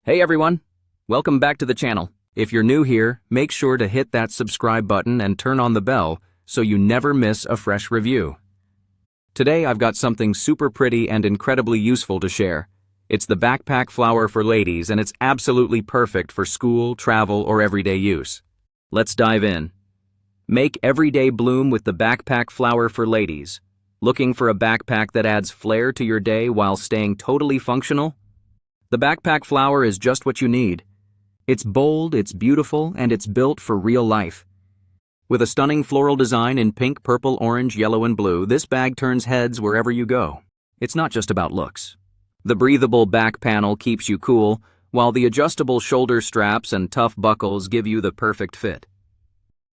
Hey everyone, welcome back to the channel. If you're new here, make sure to hit that subscribe button and turn on the bell so you never miss a fresh review. Today I've got something super pretty and incredibly useful to share. It's the backpack flower for ladies, and it's absolutely perfect for school, travel, or everyday use. Let's dive in. Make every day bloom with the backpack flower for ladies. Looking for a backpack that adds flair to your day while staying totally functional? The backpack flower is just what you need. It's bold, it's beautiful, and it's built for real life. With a stunning floral design in pink, purple, orange, yellow, and blue, this bag turns heads wherever you go. It's not just about looks. The breathable back panel keeps you cool, while the adjustable shoulder straps and tough buckles give you the perfect fit.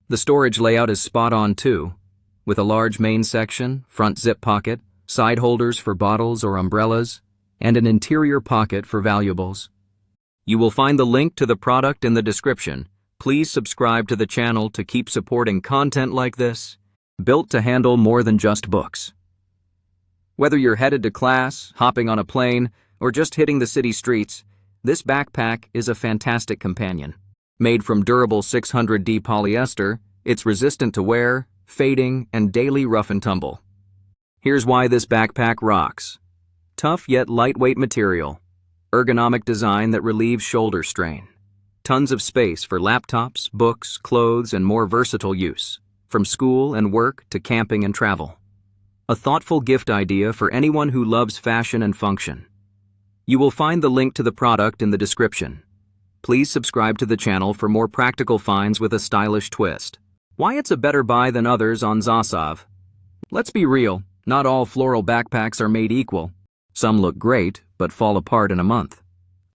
The storage layout is spot on too, with a large main section, front zip pocket, side holders for bottles or umbrellas, and an interior pocket for valuables. You will find the link to the product in the description. Please subscribe to the channel to keep supporting content like this, built to handle more than just books. Whether you're headed to class, hopping on a plane, or just hitting the city streets, this backpack is a fantastic companion. Made from durable 600D polyester, it's resistant to wear, fading, and daily rough and tumble. Here's why this backpack rocks. Tough yet lightweight material, ergonomic design that relieves shoulder strain, tons of space for laptops, books, clothes, and more versatile use, from school and work to camping and travel. A thoughtful gift idea for anyone who loves fashion and function. You will find the link to the product in the description. Please subscribe to the channel for more practical finds with a stylish twist. Why it's a better buy than others on Zasav. Let's be real, not all floral backpacks are made equal. Some look great, but fall apart in a month.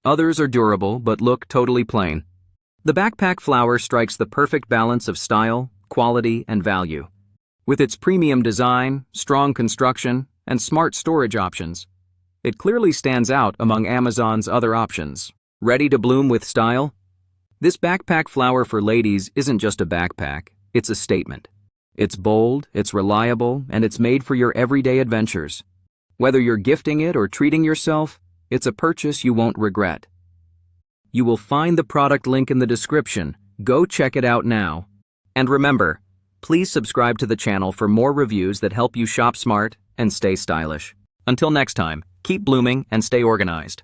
Others are durable, but look totally plain. The backpack flower strikes the perfect balance of style, quality, and value. With its premium design, strong construction, and smart storage options, it clearly stands out among Amazon's other options. Ready to bloom with style? This backpack flower for ladies isn't just a backpack, it's a statement. It's bold, it's reliable, and it's made for your everyday adventures. Whether you're gifting it or treating yourself, it's a purchase you won't regret. You will find the product link in the description. Go check it out now. And remember, please subscribe to the channel for more reviews that help you shop smart and stay stylish. Until next time, keep blooming and stay organized.